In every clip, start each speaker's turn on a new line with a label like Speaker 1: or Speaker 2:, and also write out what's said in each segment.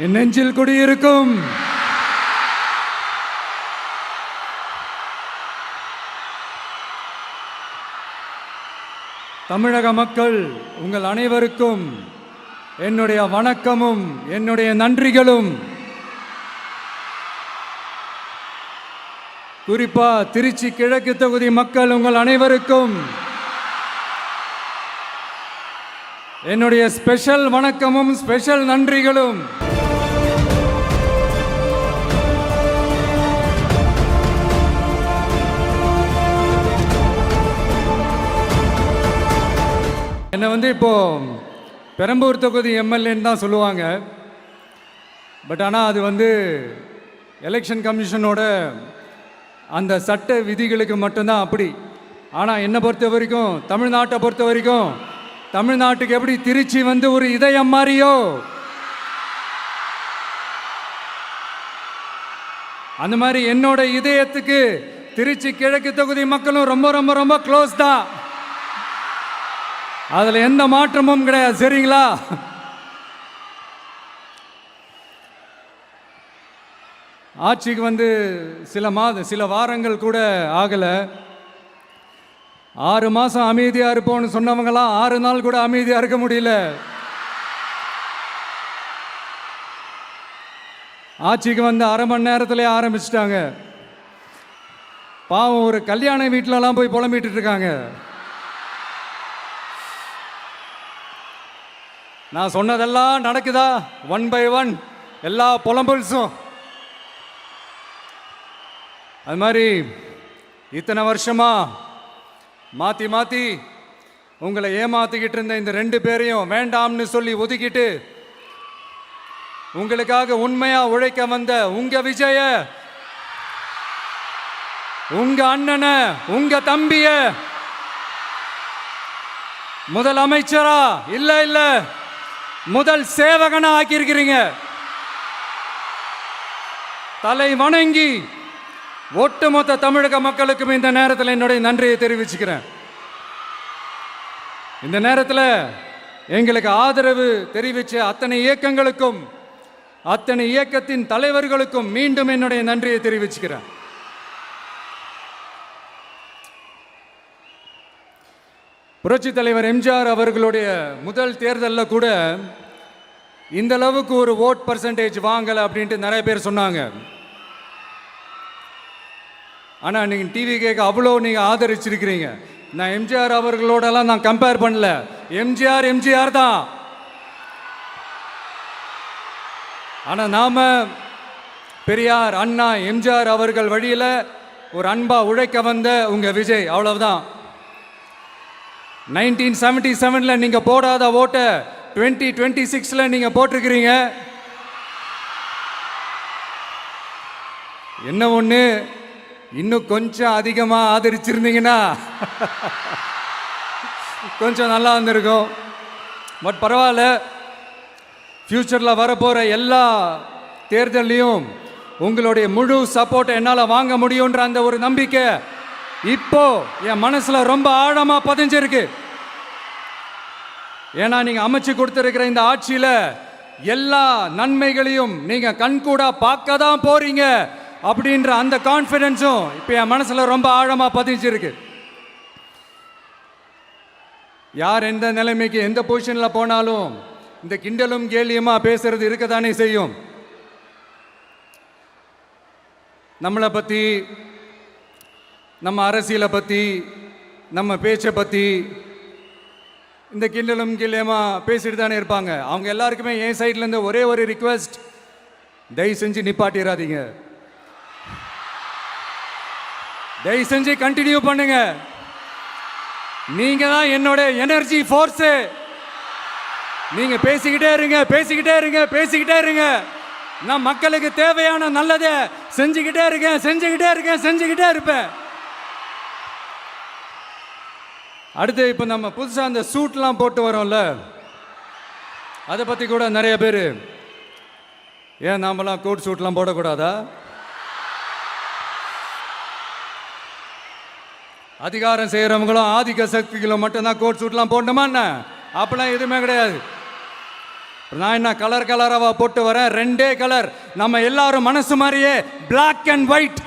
Speaker 1: என் நெஞ்சில் குடியிருக்கும் தமிழக மக்கள் உங்கள் அனைவருக்கும் என்னுடைய வணக்கமும் என்னுடைய நன்றிகளும். குறிப்பா திருச்சி கிழக்கு தொகுதி மக்கள் உங்கள் அனைவருக்கும் என்னுடைய ஸ்பெஷல் வணக்கமும் ஸ்பெஷல் நன்றிகளும். என்னை இப்போ பெரம்பூர் தொகுதி எம்எல்ஏன்னு தான் சொல்லுவாங்க. பட் ஆனால் அது எலெக்ஷன் கமிஷனோட அந்த சட்ட விதிகளுக்கு மட்டும்தான் அப்படி. ஆனால் என்னை பொறுத்த வரைக்கும், தமிழ்நாட்டை பொறுத்த வரைக்கும், தமிழ்நாட்டுக்கு எப்படி திருச்சி ஒரு இதயம் மாதிரியோ, அந்த மாதிரி என்னோட இதயத்துக்கு திருச்சி கிழக்கு தொகுதி மக்களும் ரொம்ப ரொம்ப ரொம்ப க்ளோஸ் தான். அதுல எந்த மாற்றமும் கிடையாது. சரிங்களா? ஆட்சிக்கு சில வாரங்கள் கூட ஆகல. 6 மாசம் அமைதியா இருப்போம்னு சொன்னவங்களாம் 6 நாள் கூட அமைதியா இருக்க முடியல. ஆட்சிக்கு அரை மணி நேரத்திலே ஆரம்பிச்சிட்டாங்க. பாவம், ஒரு கல்யாண வீட்டிலலாம் போய் புலம்பிட்டு இருக்காங்க. நான் சொன்னதெல்லாம் நடக்குதா? 1 by 1 எல்லா புலம்பல்ஸும். அது மாதிரி இத்தனை வருஷமா மாற்றி மாற்றி உங்களை ஏமாத்திக்கிட்டு இருந்த இந்த 2 பேரையும் வேண்டாம்னு சொல்லி ஒதுக்கிட்டு உங்களுக்காக உண்மையா உழைக்க வந்த உங்க விஜய, உங்க அண்ணனை, உங்க தம்பிய முதல் அமைச்சரா இல்ல முதல் சேவகனா ஆக்கியிருக்கிறீங்க. தலை வணங்கி ஒட்டுமொத்த தமிழக மக்களுக்கும் இந்த நேரத்தில் என்னுடைய நன்றியை தெரிவிச்சுக்கிறேன். இந்த நேரத்தில் எங்களுக்கு ஆதரவு தெரிவித்த அத்தனை இயக்கங்களுக்கும், அத்தனை இயக்கத்தின் தலைவர்களுக்கும் மீண்டும் என்னுடைய நன்றியை தெரிவிச்சுக்கிறேன். புரட்சி தலைவர் எம்ஜிஆர் அவர்களுடைய முதல் தேர்தலில் கூட இந்த அளவுக்கு ஒரு ஓட் பர்சன்டேஜ் வாங்கலை அப்படின்ட்டு நிறைய பேர் சொன்னாங்க. ஆனால் நீங்கள் டிவி கேட்க அவ்வளோ நீங்கள் ஆதரிச்சிருக்கிறீங்க. நான் எம்ஜிஆர் அவர்களோடலாம் நான் கம்பேர் பண்ணல. எம்ஜிஆர் தான். ஆனால் நாம பெரியார், அண்ணா, எம்ஜிஆர் அவர்கள் வழியில் ஒரு அன்பா உழைக்க வந்த உங்க விஜய், அவ்வளவுதான். 1977 நீங்க போடாத ஓட்டை 2026 நீங்க போட்டிருக்கிறீங்க. என்ன ஒண்ணு, இன்னும் கொஞ்சம் அதிகமா ஆதரிச்சிருந்தீங்கன்னா கொஞ்சம் நல்லா வந்திருக்கும். பட் பரவாயில்ல, ஃபியூச்சர்ல வரப்போற எல்லா தேர்தலையும் உங்களுடைய முழு சப்போர்ட்டை என்னால் வாங்க முடியுன்ற அந்த ஒரு நம்பிக்கை இப்போ என் மனசுல ரொம்ப ஆழமா பதிஞ்சிருக்கு. ஏன்னா நீங்க அமைச்சு கொடுத்திருக்கிற இந்த ஆட்சியில எல்லா நன்மைகளையும் நீங்க கண்கூடா பார்க்க தான் போறீங்க அப்படின்ற அந்த கான்ஃபிடன்ஸும் இப்போ என் மனசுல ரொம்ப ஆழமா பதிஞ்சிருக்கு. யார் எந்த நிலைமைக்கு எந்த பொசிஷன்ல போனாலும் இந்த கிண்டலும் கேலியுமா பேசுறது இருக்கத்தானே செய்யும். நம்மளை பத்தி, நம்ம அரசியலை பற்றி, நம்ம பேச்சை பற்றி இந்த கிண்டலும் கிள்ளையமா பேசிட்டு தானே இருப்பாங்க. அவங்க எல்லாருக்குமே என் சைட்லேருந்து ஒரே ஒரு ரிக்வெஸ்ட், தயவு செஞ்சு நிப்பாட்டிடாதீங்க. தயவு செஞ்சு கண்டினியூ பண்ணுங்க. நீங்க தான் என்னோட எனர்ஜி ஃபோர்ஸு. நீங்க பேசிக்கிட்டே இருங்க. நான் மக்களுக்கு தேவையான நல்லதை செஞ்சுக்கிட்டே இருப்பேன். அடுத்து இப்போ நம்ம புதுசாக அந்த சூட்லாம் போட்டு வரோம்ல, அதை பற்றி கூட நிறைய பேர், ஏன் நாமெல்லாம் கோட் சூட்லாம் போடக்கூடாதா? அதிகாரம் செய்கிறவங்களும் ஆதிக்க சக்திகளும் மட்டும்தான் கோட் சூட்லாம் போடணுமா என்ன? அப்பெல்லாம் எதுவுமே கிடையாது. நான் என்ன கலர் கலராவா போட்டு வரேன்? ரெண்டே கலர், நம்ம எல்லாரும் மனசு மாதிரியே பிளாக் அண்ட் ஒயிட்.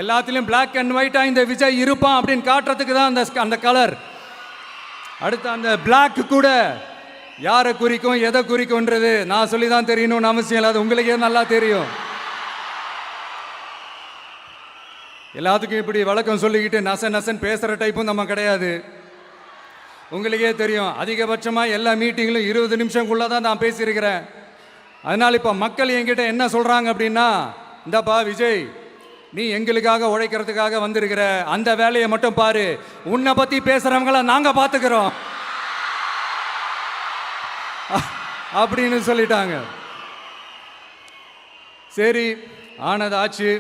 Speaker 1: எல்லாத்திலும் பிளாக் அண்ட் ஒயிட்டா இந்த விஜய் இருப்பான் அப்படின்னு காட்டுறதுக்கு தான் அந்த கலர். அடுத்து அந்த பிளாக் கூட யாரை குறிக்கும் எதை குறிக்கும்ன்றது நான் சொல்லி தான் தெரியணும்னு அவசியம் இல்லை, அது உங்களுக்கே நல்லா தெரியும். எல்லாத்துக்கும் இப்படி வழக்கம் சொல்லிக்கிட்டு நசன் பேசுகிற டைப்பும் நம்ம கிடையாது. உங்களுக்கே தெரியும், அதிகபட்சமாக எல்லா மீட்டிங்கிலும் 20 நிமிஷம்குள்ளே தான் நான் பேசியிருக்கிறேன். அதனால் இப்போ மக்கள் என்கிட்ட என்ன சொல்கிறாங்க அப்படின்னா, இந்தப்பா விஜய், நீ எங்களுக்காக உழைக்கிறதுக்காக வந்திருக்கிற, அந்த வேலையை மட்டும் பாரு, உன்னை பற்றி பேசுகிறவங்கள நாங்கள் பார்த்துக்கிறோம் அப்படின்னு சொல்லிட்டாங்க. சரி, ஆனது ஆச்சு.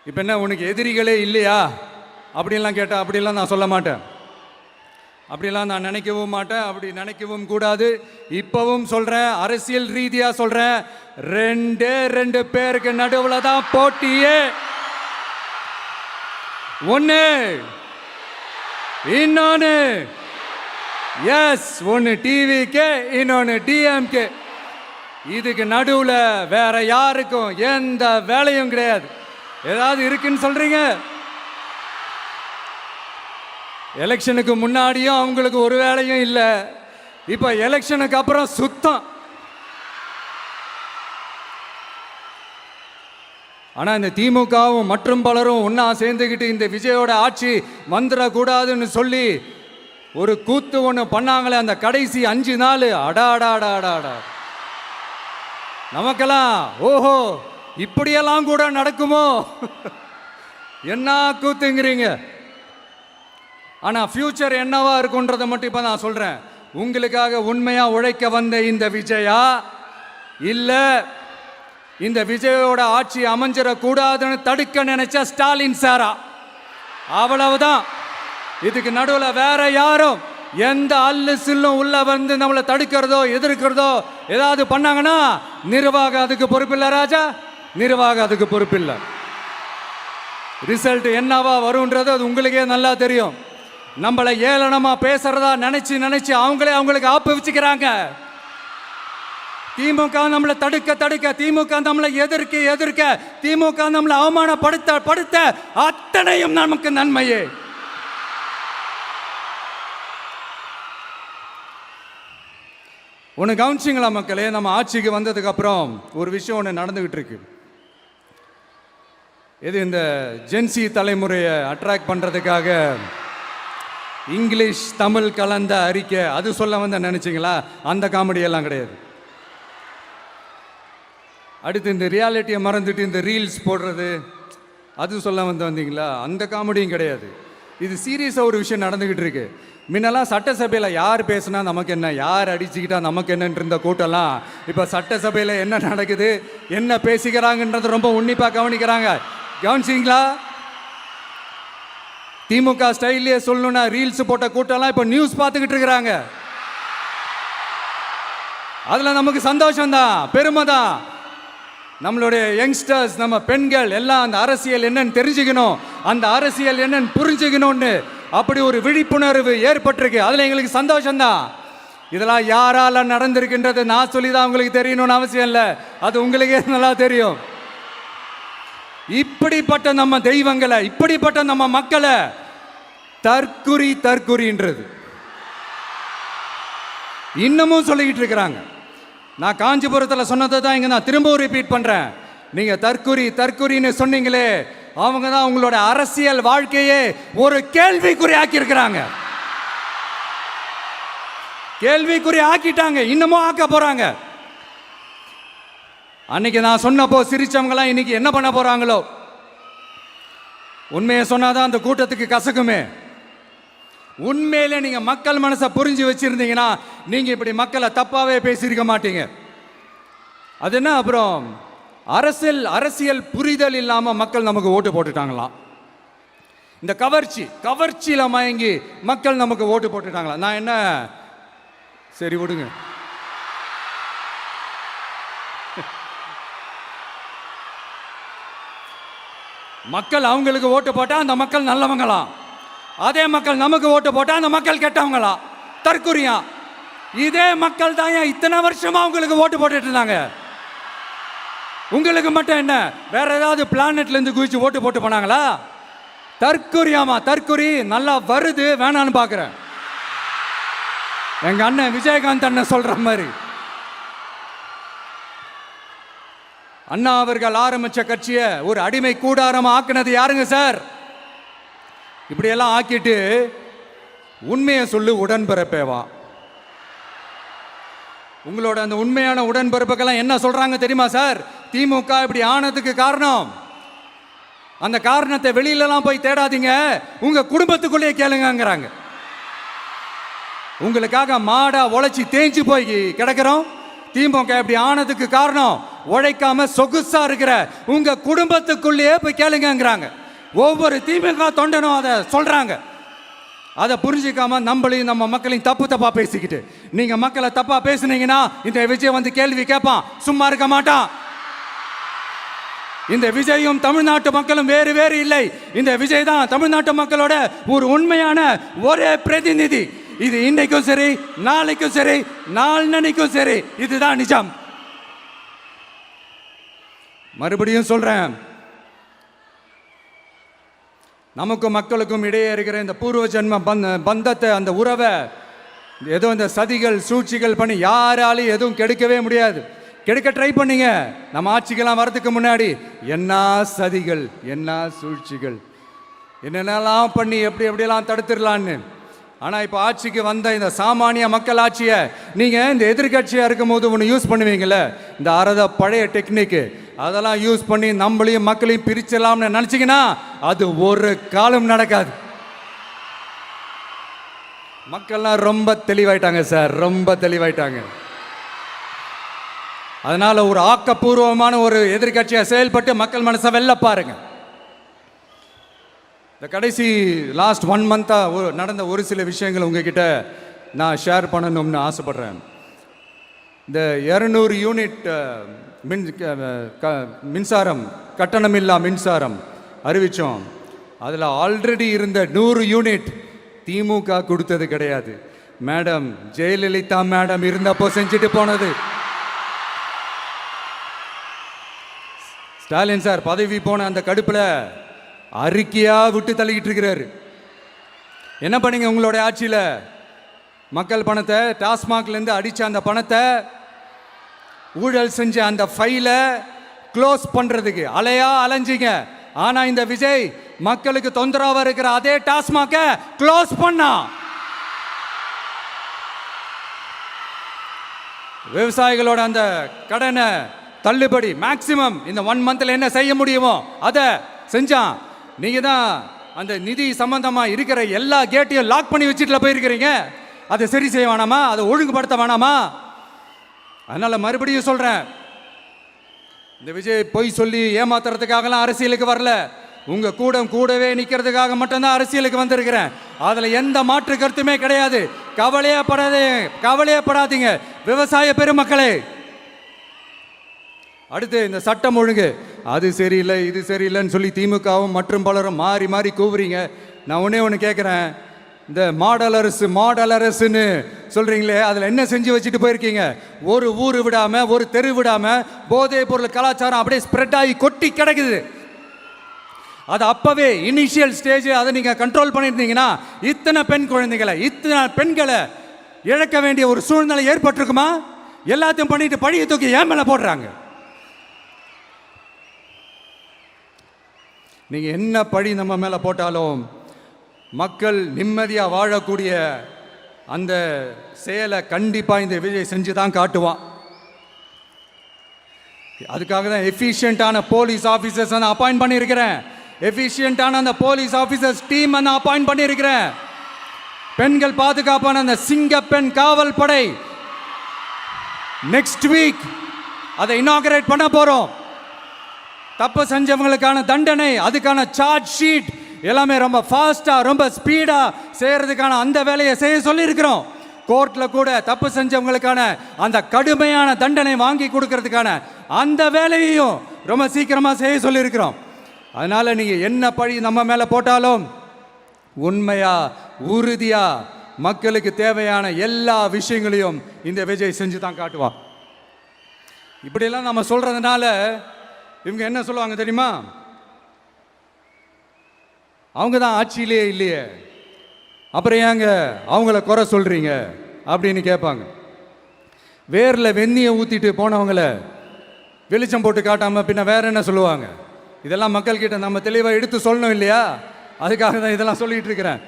Speaker 1: இப்போ என்ன, உனக்கு எதிரிகளே இல்லையா அப்படின்லாம் கேட்டால் அப்படிலாம் நான் சொல்ல மாட்டேன், அப்படிலாம் நான் நினைக்கவும் மாட்டேன், அப்படி நினைக்கவும் கூடாது. இப்பவும் சொல்கிறேன், அரசியல் ரீதியாக சொல்கிறேன், 2 பேருக்கு நடுவில் தான் போட்டியே. ஒன்று இன்னொன்று, எஸ், ஒன்று டிவிக்கு, இன்னொன்று டிஎம்கே. இதுக்கு நடுவில் வேற யாருக்கும் எந்த வேலையும் கிடையாது. ஏதாவது இருக்குன்னு சொல்றீங்க? எலெக்ஷனுக்கு முன்னாடியும் அவங்களுக்கு ஒரு வேலையும் இல்லை, இப்போ எலெக்ஷனுக்கு அப்புறம் சுத்தம். ஆனால் இந்த திமுகவும் மற்றும் பலரும் ஒன்றா சேர்ந்துக்கிட்டு இந்த விஜயோட ஆட்சி வந்துடக்கூடாதுன்னு சொல்லி ஒரு கூத்து ஒன்று பண்ணாங்களே, அந்த கடைசி 5 நாள், அடாடாடாடாடா, நமக்கெல்லாம் ஓஹோ இப்படியெல்லாம் கூட நடக்குமோ என்ன கூத்துங்கிறீங்க. ஆனால் ஃபியூச்சர் என்னவா இருக்குன்றதை மட்டும் இப்போ நான் சொல்கிறேன். உங்களுக்காக உண்மையாக உழைக்க வந்த இந்த விஜயா, இல்லை இந்த விஜயோட ஆட்சி அமைஞ்சிடக்கூடாதுன்னு தடுக்க நினைச்ச ஸ்டாலின் சாரா, அவ்வளவுதான். இதுக்கு நடுவில் வேற யாரும் எந்த அல்லு சில்லும் உள்ள வந்து நம்மளை தடுக்கிறதோ எதிர்க்கிறதோ ஏதாவது பண்ணாங்கன்னா நிர்வாகம் அதுக்கு பொறுப்பில்லை ராஜா, நிர்வாகம் அதுக்கு பொறுப்பில்லை. ரிசல்ட் என்னவா வரும்ன்றது அது உங்களுக்கே நல்லா தெரியும். நம்மளை ஏளனமா பேசுறதா நினைச்சு அவங்களுக்கு ஆப்பு வச்சுக்கிறாங்க. திமுக நம்மளை தடுக்க, திமுக நம்மளை எதிர்க்க, திமுக நம்மளை அவமானப்படுத்த அத்தனையும் நமக்கு நன்மையே. ஒன்று கவனிச்சிங்களா மக்களே, நம்ம ஆட்சிக்கு வந்ததுக்கு அப்புறம் ஒரு விஷயம் ஒன்று நடந்துகிட்டு இருக்கு. இது இந்த ஜென்சி தலைமுறையை அட்ராக்ட் பண்ணுறதுக்காக இங்கிலீஷ் தமிழ் கலந்த அறிக்கை, அது சொல்ல வந்த நினைச்சிங்களா? அந்த காமெடியெல்லாம் கிடையாது. அடுத்து இந்த ரியாலிட்டியை மறந்துட்டு இந்த ரீல்ஸ் போடுறது, அது சொல்ல வந்தீங்களா? அந்த காமெடியும் கிடையாது. இது சீரியஸாக ஒரு விஷயம் நடந்துக்கிட்டு இருக்கு. முன்னெல்லாம் சட்டசபையில் யார் பேசுனா நமக்கு என்ன, யார் அடிச்சுக்கிட்டா நமக்கு என்னன்ற இருந்த கூட்டம்லாம் இப்போ சட்டசபையில் என்ன நடக்குது, என்ன பேசிக்கிறாங்கன்றது ரொம்ப உன்னிப்பாக கவனிக்கிறாங்க. கவனிச்சிங்களா? திமுக ஸ்டைல்லே சொல்லணும்னா ரீல்ஸ் போட்ட கூட்டம்லாம் இப்போ நியூஸ் பார்த்துக்கிட்டு இருக்கிறாங்க. அதில் நமக்கு சந்தோஷம்தான், பெருமை தான். நம்மளுடைய யங்ஸ்டர்ஸ், நம்ம பெண்கள் எல்லாம் அந்த அரசியல் என்னன்னு தெரிஞ்சுக்கணும், அந்த அரசியல் என்னன்னு புரிஞ்சுக்கணும்னு அப்படி ஒரு விழிப்புணர்வு ஏற்பட்டிருக்கு. அதில் எங்களுக்கு சந்தோஷம்தான். இதெல்லாம் யாரால நடந்திருக்கின்றது நான் சொல்லி தான் உங்களுக்கு தெரியணும்னு அவசியம் இல்லை, அது உங்களுக்கே நல்லா தெரியும். இப்படிப்பட்ட நம்ம தெய்வங்களை, இப்படிப்பட்ட நம்ம மக்களை தற்குறின்றது இன்னமும் சொல்லிக்கிட்டு இருக்கிறாங்க. நான் காஞ்சிபுரத்தில் சொன்னதை தான் இங்கே நான் திரும்பவும் ரிப்பீட் பண்ணுறேன். நீங்கள் தற்குறின்னு சொன்னீங்களே, அவங்க தான் உங்களோட அரசியல் வாழ்க்கையே ஒரு கேள்விக்குறி ஆக்கியிருக்கிறாங்க. கேள்விக்குறி ஆக்கிட்டாங்க, இன்னமும் ஆக்க போறாங்க. அன்னைக்கு நான் சொன்னப்போ சிரிச்சவங்களாம் இன்னைக்கு என்ன பண்ண போறாங்களோ. உண்மையை சொன்னாதான் அந்த கூட்டத்துக்கு கசக்குமே. உண்மையிலே நீங்க மக்கள் மனசை புரிஞ்சு வச்சிருந்தீங்கன்னா நீங்க இப்படி மக்களை தப்பாவே பேசியிருக்க மாட்டீங்க. அது என்ன, அப்புறம் அரசியல் புரிதல் இல்லாம மக்கள் நமக்கு ஓட்டு போட்டுட்டாங்களாம். இந்த கவர்ச்சியில மயங்கி மக்கள் நமக்கு ஓட்டு போட்டுட்டாங்களா? நான் என்ன, சரி விடுங்க. மக்கள் அவங்களுக்கு ஓட்டு போட்டா அந்த மக்கள் நல்லவங்களாம். அதே மக்கள் நமக்கு ஓட்டு போட்டா அந்த மக்கள் கெட்டவங்களா? தற்குறியா? இதே மக்கள் தான் இத்தனை வருஷமா உங்களுக்கு ஓட்டு போட்டுட்டு இருந்தாங்க. உங்களுக்கு மட்டும் என்ன வேற ஏதாவது பிளானட்ல இருந்து குதிச்சு ஓட்டு போட்டு போனாங்களா? தற்குறியாமா? தற்குறி நல்லா வருது, வேணான்னு பாக்குறேன். எங்க அண்ணன் விஜயகாந்த் அண்ணன் சொல்ற மாதிரி, அண்ணா அவர்கள் ஆரம்பிச்ச கட்சியை ஒரு அடிமை கூடாரமா ஆக்குனது யாருங்க சார்? இப்படியெல்லாம் ஆக்கிட்டு உண்மையை சொல்லு உடன்பிறப்பேவா. உங்களோட அந்த உண்மையான உடன்பிறப்புக்கெல்லாம் என்ன சொல்றாங்க தெரியுமா சார்? திமுக இப்படி ஆனதுக்கு காரணம், அந்த காரணத்தை வெளியிலலாம் போய் தேடாதீங்க, உங்க குடும்பத்துக்குள்ளேயே கேளுங்கிறாங்க. உங்களுக்காக மாடா உழைச்சி தேஞ்சு போய் கிடக்கிறோம். திமுக இப்படி ஆனதுக்கு காரணம் உழைக்காம சொகுசா இருக்கிற உங்க குடும்பத்துக்குள்ளேயே போய் கேளுங்கிறாங்க. ஒவ்வொரு திமுக தொண்டனும் அதை சொல்றாங்க. அதை புரிஞ்சிக்காம நம்மளையும் நம்ம மக்களையும் தப்பா பேசிக்கிட்டு, நீங்க மக்களை தப்பா பேசுனீங்கன்னா இந்த விஜய் வந்து கேள்வி கேட்பான், சும்மா இருக்க மாட்டான். இந்த விஜயும் தமிழ்நாட்டு மக்களும் வேறு வேறு இல்லை. இந்த விஜய் தான் தமிழ்நாட்டு மக்களோட ஒரு உண்மையான ஒரே பிரதிநிதி. இது இன்னைக்கும் சரி, நாளைக்கும் சரி, நாளன்னைக்கும் சரி, இதுதான் நிஜம். மறுபடியும் சொல்றேன், நமக்கும் மக்களுக்கும் இடையே இருக்கிற இந்த பூர்வ ஜென்ம பந்தத்தை, அந்த உறவை ஏதோ இந்த சதிகள் சூழ்ச்சிகள் பண்ணி யாராலையும் எதுவும் கெடுக்கவே முடியாது. கெடுக்க ட்ரை பண்ணீங்க நம்ம ஆட்சிக்கெல்லாம் வரதுக்கு முன்னாடி. என்ன சதிகள், என்ன சூழ்ச்சிகள், என்னென்னலாம் பண்ணி எப்படியெல்லாம் தடுத்துடலான்னு. ஆனால் இப்போ ஆட்சிக்கு வந்த இந்த சாமானிய மக்கள் ஆட்சியை நீங்கள் இந்த எதிர்கட்சியாக இருக்கும் போது ஒன்று யூஸ் பண்ணுவீங்களே, இந்த பழைய டெக்னிக்கு, அதெல்லாம் யூஸ் பண்ணி நம்மளையும் மக்களையும் பிரிச்சிடலாம்னு நினச்சிங்கன்னா அது ஒரு காலம் நடக்காது. மக்கள்லாம் ரொம்ப தெளிவாயிட்டாங்க சார், ரொம்ப தெளிவாயிட்டாங்க. அதனால ஒரு ஆக்கப்பூர்வமான ஒரு எதிர்கட்சியை செயல்பட்டு மக்கள் மனசை வெல்ல பாருங்க. இந்த கடைசி லாஸ்ட் 1 மந்த்தாக நடந்த ஒரு சில விஷயங்கள் உங்ககிட்ட நான் ஷேர் பண்ணணும்னு ஆசைப்படுறேன். இந்த 200 யூனிட் மின்சாரம், கட்டணமில்லா மின்சாரம் அறிவித்தோம். அதில் ஆல்ரெடி இருந்த 100 யூனிட் திமுக கொடுத்தது கிடையாது. மேடம் ஜெயலலிதா மேடம் இருந்தப்போ செஞ்சுட்டு போனது. ஸ்டாலின் சார் பதவி போன அந்த கடுப்பில் அறிக்கையா விட்டு தள்ளிக்கிட்டு இருக்கிறாரு. என்ன பண்ணீங்க உங்களுடைய ஆட்சியில்? மக்கள் பணத்தை, டாஸ்மாக்லேருந்து அடித்த அந்த பணத்தை, ஊழல் செஞ்ச அந்த ஃபைலை க்ளோஸ் பண்ணுறதுக்கு அலையா அலைஞ்சிங்க. ஆனால் இந்த விஜய் மக்களுக்கு தொந்தரவாக இருக்கிற அதே டாஸ்மாகை க்ளோஸ் பண்ணா. விவசாயிகளோட அந்த கடனை தள்ளுபடி மேக்சிமம் இந்த 1 மந்த்ல என்ன செய்ய முடியுமோ அதை செஞ்சான். நீங்க தான் அந்த நிதி சம்பந்தமா இருக்கிற எல்லா கேட்டையும் லாக் பண்ணி வச்சுட்டு போயிருக்கிறீங்க. அதை சரி செய்ய வேணாமா? அதை ஒழுங்குபடுத்த வேணாமா? அதனால மறுபடியும் சொல்றேன், இந்த விஜய் பொய் சொல்லி ஏமாத்துறதுக்காகலாம் அரசியலுக்கு வரல. உங்க கூடவே நிக்கிறதுக்காக மட்டும்தான் அரசியலுக்கு வந்திருக்கிறேன். அதுல எந்த மாற்று கருத்துமே கிடையாது. கவலையப்படாதீங்க விவசாய பெருமக்களே. அடுத்து இந்த சட்டம் ஒழுங்கு, அது சரியில்லை இது சரியில்லைன்னு சொல்லி திமுகவும் மற்றும் பலரும் மாறி மாறி கூவுறீங்க. நான் ஒன்று கேட்குறேன், இந்த மாடல் அரசுன்னு சொல்கிறீங்களே, அதில் என்ன செஞ்சு வச்சுட்டு போயிருக்கீங்க? ஒரு ஊர் விடாமல், ஒரு தெரு விடாமல் போதைப் பொருள் கலாச்சாரம் அப்படியே ஸ்ப்ரெட் ஆகி கொட்டி கிடக்குது. அது அப்போவே இனிஷியல் ஸ்டேஜ் அதை நீங்கள் கண்ட்ரோல் பண்ணியிருந்தீங்கன்னா இத்தனை பெண்களை இழக்க வேண்டிய ஒரு சூழ்நிலை ஏற்பட்டிருக்குமா? எல்லாத்தையும் பண்ணிட்டு பழியை தூக்கி ஏன் மேலே போடுறாங்க. நீங்கள் என்ன பழி நம்ம மேலே போட்டாலும் மக்கள் நிம்மதியாக வாழக்கூடிய அந்த செயலை கண்டிப்பாக இந்த விஜய் செஞ்சு தான் காட்டுவான். அதுக்காக தான் எஃபிஷியண்டான போலீஸ் ஆஃபீஸர்ஸ் நான் அப்பாயிண்ட் பண்ணியிருக்கிறேன். எஃபிஷியண்டான அந்த போலீஸ் ஆஃபீஸர்ஸ் டீம் நான் அப்பாயிண்ட் பண்ணியிருக்கிறேன். பெண்கள் பாதுகாப்பான அந்த சிங்கப்பெண் காவல் படை நெக்ஸ்ட் வீக் அதை இனாகரேட் பண்ண போகிறோம். தப்பு செஞ்சவங்களுக்கான தண்டனை, அதுக்கான சார்ஜ் ஷீட் எல்லாமே ரொம்ப ஃபாஸ்ட்டாக ரொம்ப ஸ்பீடாக செய்கிறதுக்கான அந்த வேலையை செய்ய சொல்லியிருக்கிறோம். கோர்ட்டில் கூட தப்பு செஞ்சவங்களுக்கான அந்த கடுமையான தண்டனை வாங்கி கொடுக்கறதுக்கான அந்த வேலையையும் ரொம்ப சீக்கிரமாக செய்ய சொல்லியிருக்கிறோம். அதனால் நீங்கள் என்ன பழி நம்ம மேலே போட்டாலும் உண்மையா உறுதியா மக்களுக்கு தேவையான எல்லா விஷயங்களையும் இந்த விஜய் செஞ்சு தான் காட்டுவான். இப்படியெல்லாம் நம்ம சொல்றதுனால இவங்க என்ன சொல்லுவாங்க தெரியுமா? அவங்க தான் ஆட்சியிலே இல்லையே, அப்புறம் ஏங்க அவங்கள குறை சொல்றீங்க அப்படின்னு கேட்பாங்க. வேரில் வெந்நியை ஊற்றிட்டு போனவங்கள வெளிச்சம் போட்டு காட்டாமல் பின்ன வேற என்ன சொல்லுவாங்க? இதெல்லாம் மக்கள்கிட்ட நம்ம தெளிவாக எடுத்து சொல்லணும் இல்லையா? அதுக்காக தான் இதெல்லாம் சொல்லிகிட்டு இருக்கிறேன்.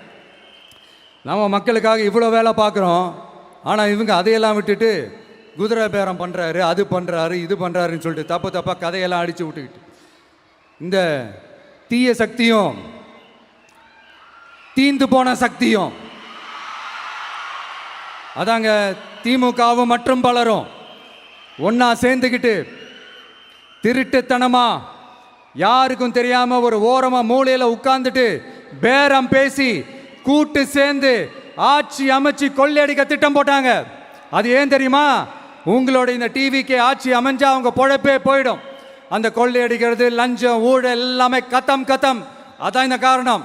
Speaker 1: நம்ம மக்களுக்காக இவ்வளோ வேலை பார்க்குறோம், ஆனால் இவங்க அதையெல்லாம் விட்டுட்டு குதிரை பேரம் பண்ணுறாரு, அது பண்ணுறாரு, இது பண்ணுறாருன்னு சொல்லிட்டு தப்பாக கதையெல்லாம் அடித்து விட்டுக்கிட்டு இந்த தீய சக்தியும் தீந்து போன சக்தியும் அதாங்க திமுகவும் மற்றும் பலரும் ஒன்னா சேர்ந்துக்கிட்டு திருட்டுத்தனமா யாருக்கும் தெரியாம ஒரு ஓரமா மூலையில உட்கார்ந்துட்டு பேரம் பேசி கூட்டு சேர்ந்து ஆட்சி அமைச்சு கொள்ளையடிக்க திட்டம் போட்டாங்க. அது ஏன் தெரியுமா? உங்களோட இந்த டிவிக்கு ஆட்சி அமைஞ்சா அவங்க பொழப்பே போயிடும். அந்த கொள்ளையடிக்கிறது, லஞ்சம், ஊழல் எல்லாமே கத்தம். அதான் இந்த காரணம்.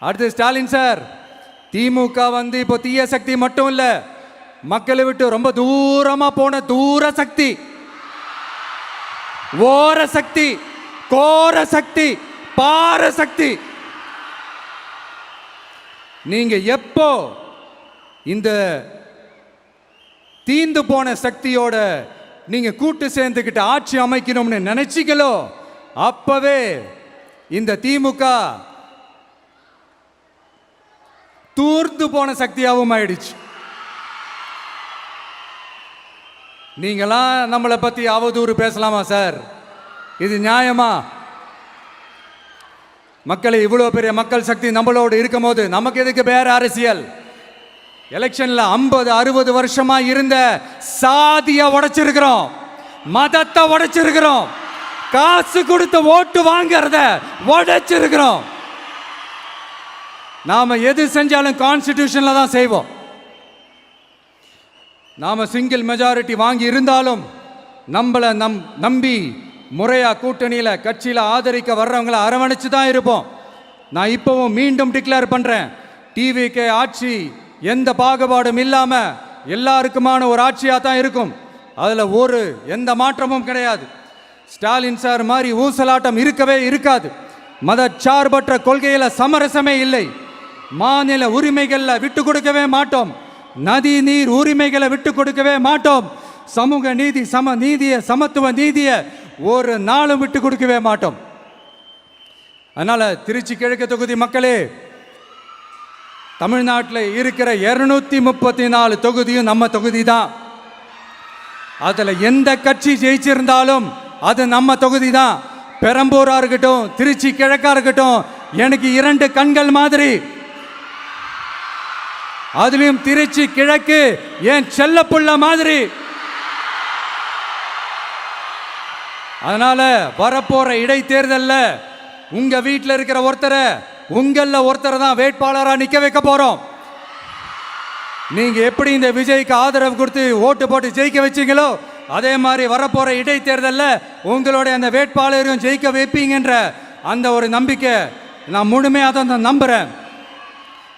Speaker 1: அடுத்து ஸ்டாலின் சார், திமுக வந்து இப்போ தீய சக்தி மட்டும் இல்ல, மக்களை விட்டு ரொம்ப தூரமா போன தூர சக்தி, ஓர சக்தி, கோர சக்தி, பார சக்தி. நீங்க எப்போ இந்த தீந்து போன சக்தியோட நீங்க கூட்டு சேர்ந்துக்கிட்டு ஆட்சி அமைக்கணும்னு நினைச்சீங்களோ அப்பவே இந்த திமுக தூர்ந்து போன சக்தியாகவும் ஆயிடுச்சு. நீங்களாம் நம்மளை பத்தி அவதூறு பேசலாமா சார்? இது நியாயமா? மக்களை இவ்வளோ பெரிய மக்கள் சக்தி நம்மளோடு இருக்கும் போது நமக்கு எதுக்கு வேற அரசியல்? எலெக்ஷன்ல 50-60 வருஷமா இருந்த சாதிய உடைச்சிருக்கிறோம், மதத்தை உடைச்சிருக்கிறோம், காசு கொடுத்து ஓட்டு வாங்கறத உடைச்சிருக்கிறோம். நாம எது செஞ்சாலும் கான்ஸ்டிடியூஷன்ல தான் செய்வோம். நாம சிங்கிள் மெஜாரிட்டி வாங்கி இருந்தாலும் நம்மளை நம்பி முறையா கூட்டணியில கட்சியில ஆதரிக்க வர்றவங்களை அரவணைச்சு தான் இருப்போம். நான் இப்பவும் மீண்டும் டிக்ளேர் பண்றேன், டிவிகே ஆட்சி எந்த பாகுபாடும் இல்லாம எல்லாருக்குமான ஒரு ஆட்சியா தான் இருக்கும். அதுல எந்த மாற்றமும் கிடையாது. ஸ்டாலின் சார் மாதிரி ஊசலாட்டம் இருக்கவே இருக்காது. மதச்சார்பற்ற கொள்கையில சமரசமே இல்லை. மாநில உரிமைகள்ல விட்டு கொடுக்கவே மாட்டோம். நதி நீர் உரிமைகளை விட்டு கொடுக்கவே மாட்டோம். சமூக நீதி, சம நீதிய, சமத்துவ நீதிய ஒரு நாளும் விட்டு கொடுக்கவே மாட்டோம். அதனால திருச்சி கிழக்கு தொகுதி மக்களே, தமிழ்நாட்டில் இருக்கிற 234 தொகுதியும் நம்ம தொகுதி தான். அதுல எந்த கட்சி ஜெயிச்சிருந்தாலும் அது நம்ம தொகுதி தான். பெரம்பூரா இருக்கட்டும், திருச்சி கிழக்கா இருக்கட்டும், எனக்கு 2 கண்கள் மாதிரி. அதுலயும் திருச்சி கிழக்கு என் செல்ல புள்ள மாதிரி. அதனால வரப்போற இடைத்தேர்தல்ல உங்க வீட்டில் இருக்கிற ஒருத்தரை தான் வேட்பாளரா நிக்க வைக்க போறோம். நீங்க எப்படி இந்த விஜய்க்கு ஆதரவு கொடுத்து ஓட்டு போட்டு ஜெயிக்க வச்சீங்களோ அதே மாதிரி வரப்போற இடைத்தேர்தல்ல உங்களுடைய அந்த வேட்பாளரையும் ஜெயிக்க வைப்பீங்கன்ற அந்த ஒரு நம்பிக்கை நான் முழுமையாக தான் நம்புறேன்.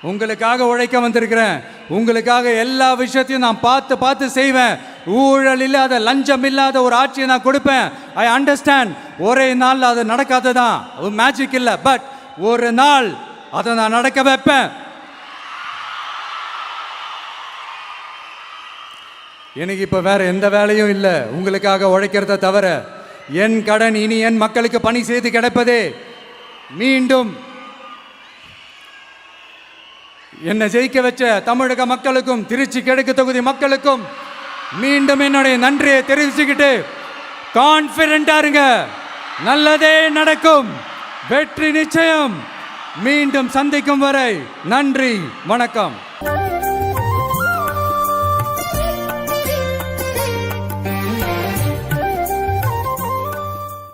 Speaker 1: உங்களுக்காக உழைக்க வந்திருக்கிறேன். உங்களுக்காக எல்லா விஷயத்தையும் நான் பார்த்து செய்வேன். ஊழல் இல்லாத, லஞ்சம் இல்லாத ஒரு ஆட்சியை நான் கொடுப்பேன். I understand. ஒரே நாள் அது நடக்காததான், மேஜிக் இல்லை. பட் ஒரு நாள் அதை நான் நடக்க வைப்பேன். எனக்கு இப்போ வேற எந்த வேலையும் இல்லை உங்களுக்காக உழைக்கிறத தவிர. என் கடன் இனி என் மக்களுக்கு பணி செய்து கிடைப்பதே. மீண்டும் என்னை ஜெயிக்க வச்ச தமிழக மக்களுக்கும் திருச்சி கிழக்கு தொகுதி மக்களுக்கும் மீண்டும் என்னுடைய நன்றியை தெரிவிச்சுக்கிட்டு கான்பிடென்டா இருங்க, நல்லதே நடக்கும், வெற்றி நிச்சயம். மீண்டும் சந்திக்கும் வரை நன்றி, வணக்கம்.